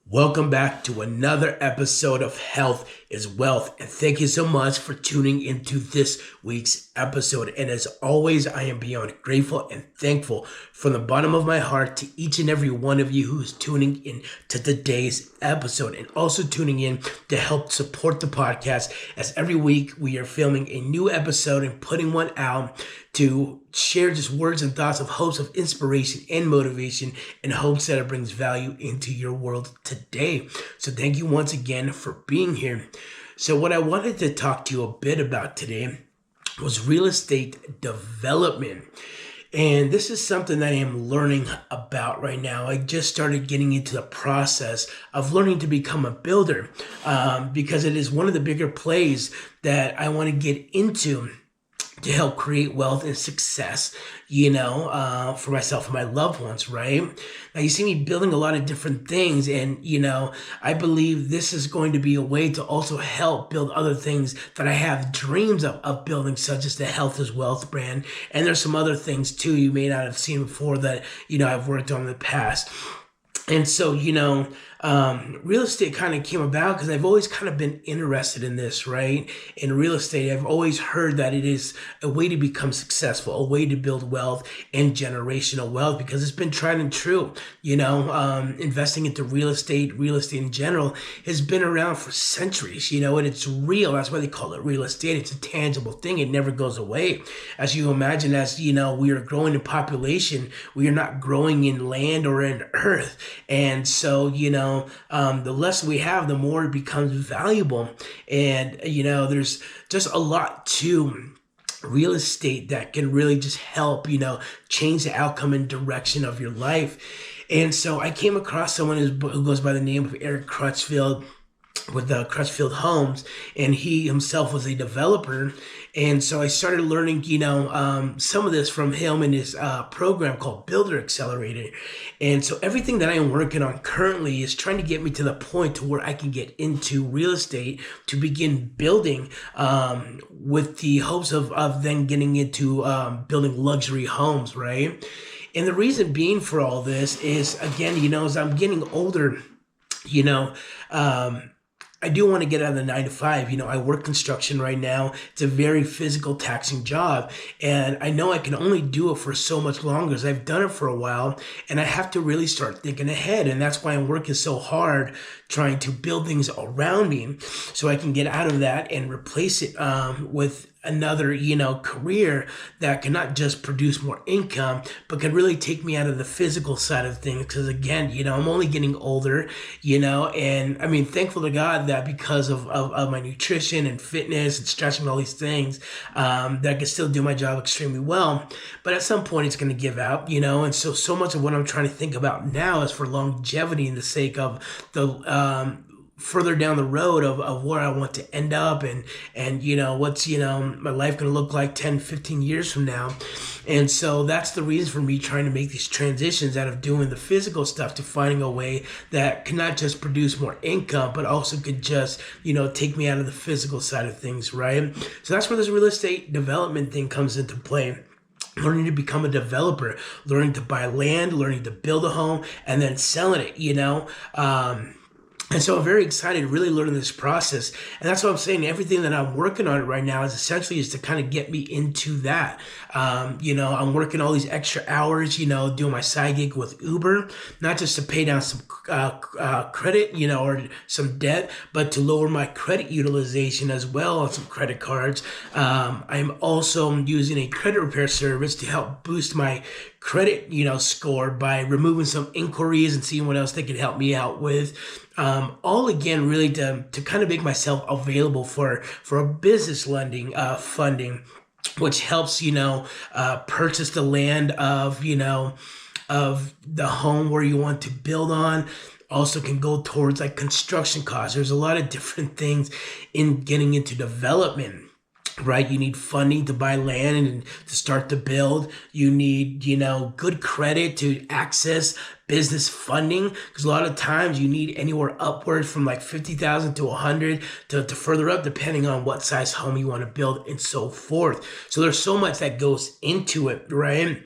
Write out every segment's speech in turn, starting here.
Welcome back to another episode of Health is Wealth, and thank you so much for tuning into this week's episode. And as always, I am beyond grateful and thankful from the bottom of my heart to each and every one of you who is tuning in to today's episode and also tuning in to help support the podcast, as every week we are filming a new episode and putting one out to share just words and thoughts of hopes of inspiration and motivation, and hopes that it brings value into your world today. So thank you once again for being here. So what I wanted to talk to you a bit about today was real estate development. And this is something that I am learning about right now. I just started getting into the process of learning to become a builder because it is one of the bigger plays that I want to get into to help create wealth and success, for myself and my loved ones, right? Now, you see me building a lot of different things, and, I believe this is going to be a way to also help build other things that I have dreams of building, such as the Health is Wealth brand. And there's some other things too you may not have seen before that, I've worked on in the past. And so, real estate kind of came about because I've always kind of been interested in this, right? In real estate, I've always heard that it is a way to become successful, a way to build wealth and generational wealth, because it's been tried and true. Investing into real estate in general has been around for centuries, and it's real. That's why they call it real estate. It's a tangible thing. It never goes away. As you imagine, as we are growing in population, we are not growing in land or in earth. And so, the less we have, the more it becomes valuable. And, there's just a lot to real estate that can really just help, change the outcome and direction of your life. And so I came across someone who goes by the name of Eric Crutchfield with Crutchfield Homes, and he himself was a developer. And so I started learning, some of this from him and his program called Builder Accelerator. And so everything that I am working on currently is trying to get me to the point to where I can get into real estate to begin building with the hopes of then getting into building luxury homes, right? And the reason being for all this is, again, as I'm getting older, I do want to get out of the 9 to 5. I work construction right now. It's a very physical, taxing job. And I know I can only do it for so much longer, as I've done it for a while. And I have to really start thinking ahead. And that's why I'm working so hard trying to build things around me so I can get out of that and replace it with another, career that can not just produce more income, but can really take me out of the physical side of things. Because again, I'm only getting older, and I mean, thankful to God that because of my nutrition and fitness and stretching, all these things, that I can still do my job extremely well. But at some point it's going to give out, and so much of what I'm trying to think about now is for longevity and the sake of the, further down the road of where I want to end up and what's, my life going to look like 10, 15 years from now. And so that's the reason for me trying to make these transitions out of doing the physical stuff to finding a way that can not just produce more income, but also could just, take me out of the physical side of things, right? So that's where this real estate development thing comes into play. Learning to become a developer, learning to buy land, learning to build a home, and then selling it, And so I'm very excited really learning this process. And that's what I'm saying. Everything that I'm working on right now is essentially to kind of get me into that. I'm working all these extra hours, doing my side gig with Uber, not just to pay down some credit, or some debt, but to lower my credit utilization as well on some credit cards. I'm also using a credit repair service to help boost my credit, score by removing some inquiries and seeing what else they can help me out with. All again, really to kind of make myself available for a business lending, funding, which helps, purchase the land of the home where you want to build on. Also can go towards like construction costs. There's a lot of different things in getting into development. right? You need funding to buy land and to start to build. You need, good credit to access business funding, because a lot of times you need anywhere upwards from like 50,000 to 100 to further up, depending on what size home you want to build and so forth. So there's so much that goes into it, right?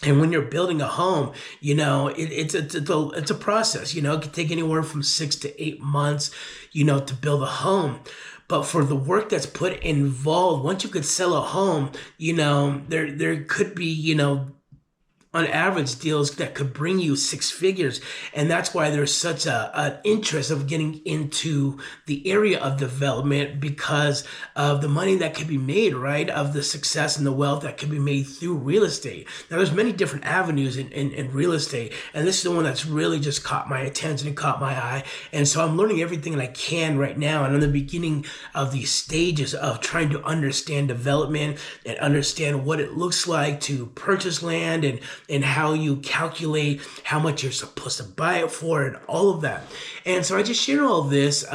And when you're building a home, it's a process. It can take anywhere from 6 to 8 months, to build a home. But for the work that's put involved, once you could sell a home, there could be, on average deals that could bring you six figures. And that's why there's such an interest of getting into the area of development, because of the money that can be made, right? Of the success and the wealth that can be made through real estate. Now, there's many different avenues in real estate, and this is the one that's really just caught my attention and caught my eye. And so I'm learning everything that I can right now. And I'm in the beginning of these stages of trying to understand development and understand what it looks like to purchase land, and how you calculate how much you're supposed to buy it for, and all of that. And so I just share all this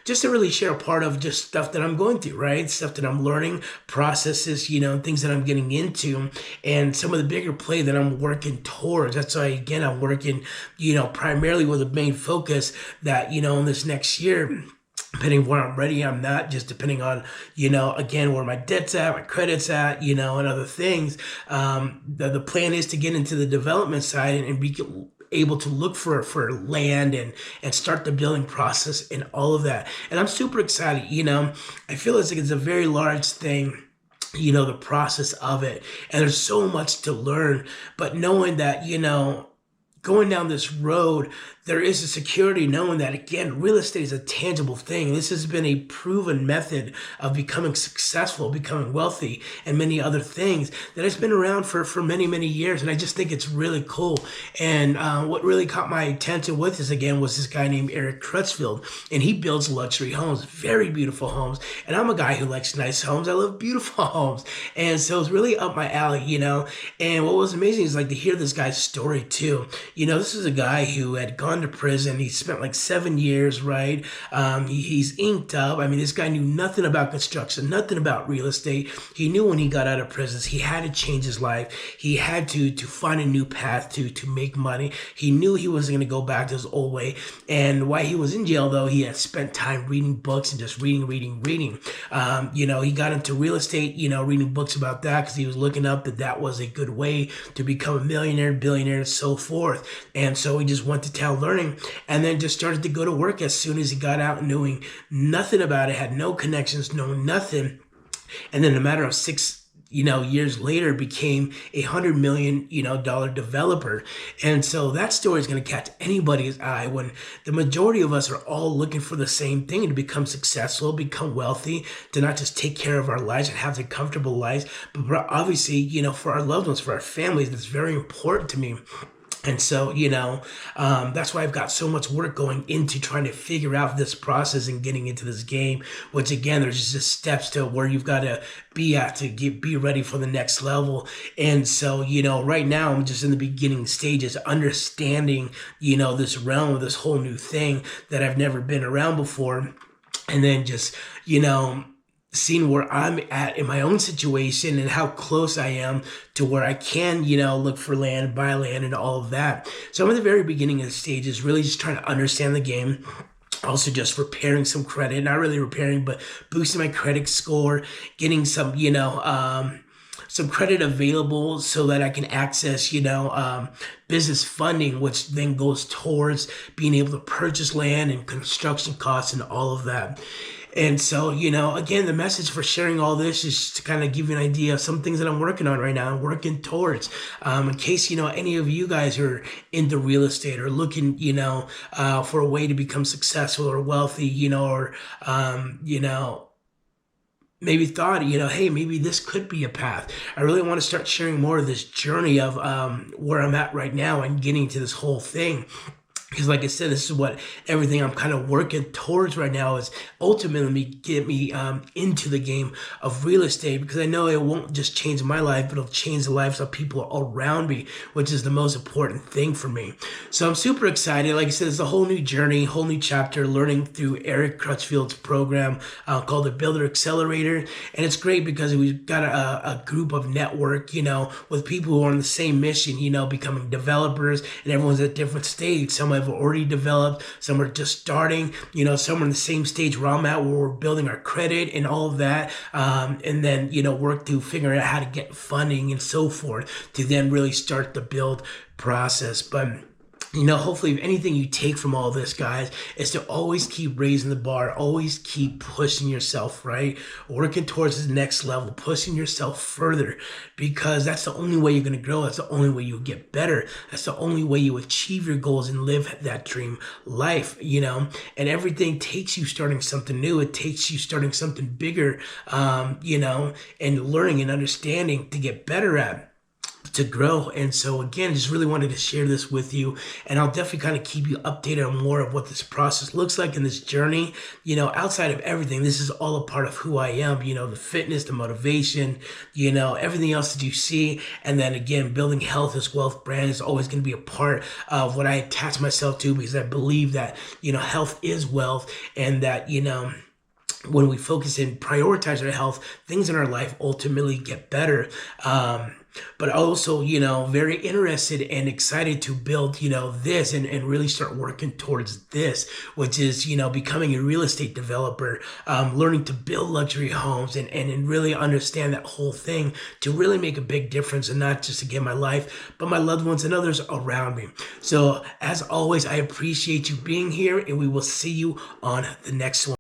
just to really share a part of just stuff that I'm going through, right? Stuff that I'm learning, processes, things that I'm getting into, and some of the bigger play that I'm working towards. That's why, again, I'm working, primarily with a main focus that, in this next year, depending where I'm ready, I'm not, just depending on, again, where my debt's at, my credit's at, and other things. The plan is to get into the development side and be able to look for land and start the building process and all of that. And I'm super excited. I feel as like it's a very large thing, the process of it. And there's so much to learn, but knowing that, going down this road, there is a security knowing that, again, real estate is a tangible thing. This has been a proven method of becoming successful, becoming wealthy, and many other things that has been around for many, many years. And I just think it's really cool. And what really caught my attention with this, again, was this guy named Eric Crutchfield. And he builds luxury homes, very beautiful homes. And I'm a guy who likes nice homes. I love beautiful homes. And so it's really up my alley, And what was amazing is like to hear this guy's story too. This is a guy who had gone to prison. He spent like 7 years, right? He's inked up. I mean, this guy knew nothing about construction, nothing about real estate. He knew when he got out of prison, he had to change his life. He had to find a new path to make money. He knew he wasn't going to go back to his old way. And while he was in jail, though, he had spent time reading books and just reading. He got into real estate, reading books about that because he was looking up that was a good way to become a millionaire, billionaire, and so forth. And so he just went to town learning, and then just started to go to work as soon as he got out, knowing nothing about it, had no connections, no nothing. And then in a matter of 6 years later, became $100 million, dollar developer. And so that story is going to catch anybody's eye when the majority of us are all looking for the same thing, to become successful, become wealthy, to not just take care of our lives and have the comfortable lives, but obviously, for our loved ones, for our families. That's very important to me. And so, that's why I've got so much work going into trying to figure out this process and getting into this game, which again, there's just steps to where you've got to be at to be ready for the next level. And so, right now I'm just in the beginning stages, understanding, this realm of this whole new thing that I've never been around before. And then just, seeing where I'm at in my own situation and how close I am to where I can, look for land, buy land, and all of that. So I'm at the very beginning of the stages, really just trying to understand the game. Also just repairing some credit, not really repairing, but boosting my credit score, getting some, some credit available so that I can access, business funding, which then goes towards being able to purchase land and construction costs and all of that. And so, again, the message for sharing all this is to kind of give you an idea of some things that I'm working on right now, I'm working towards. In case, any of you guys are into real estate or looking, for a way to become successful or wealthy, or, maybe thought, hey, maybe this could be a path. I really want to start sharing more of this journey of where I'm at right now and getting to this whole thing. because like I said, this is what everything I'm kind of working towards right now is ultimately get me into the game of real estate, because I know it won't just change my life, but it'll change the lives of people around me, which is the most important thing for me. So I'm super excited. Like I said, it's a whole new journey, whole new chapter, learning through Eric Crutchfield's program called the Builder Accelerator. And it's great because we've got a group of network, with people who are on the same mission, becoming developers, and everyone's at different stage. Some have already developed, some are just starting, some are in the same stage where I'm at, where we're building our credit and all of that. And then, work through figuring out how to get funding and so forth to then really start the build process. But hopefully, if anything you take from all this, guys, is to always keep raising the bar, always keep pushing yourself, right? Working towards the next level, pushing yourself further, because that's the only way you're going to grow. That's the only way you get better. That's the only way you achieve your goals and live that dream life, and everything takes you starting something new. It takes you starting something bigger, and learning and understanding to get better at, to grow. And so again, just really wanted to share this with you, and I'll definitely kind of keep you updated on more of what this process looks like in this journey. Outside of everything, this is all a part of who I am, the fitness, the motivation, everything else that you see. And then again, building Health is Wealth brand is always going to be a part of what I attach myself to, because I believe that, health is wealth, and that, when we focus and prioritize our health, things in our life ultimately get better. But also, very interested and excited to build, this and really start working towards this, which is, becoming a real estate developer, learning to build luxury homes and really understand that whole thing to really make a big difference, and not just again my life, but my loved ones and others around me. So as always, I appreciate you being here, and we will see you on the next one.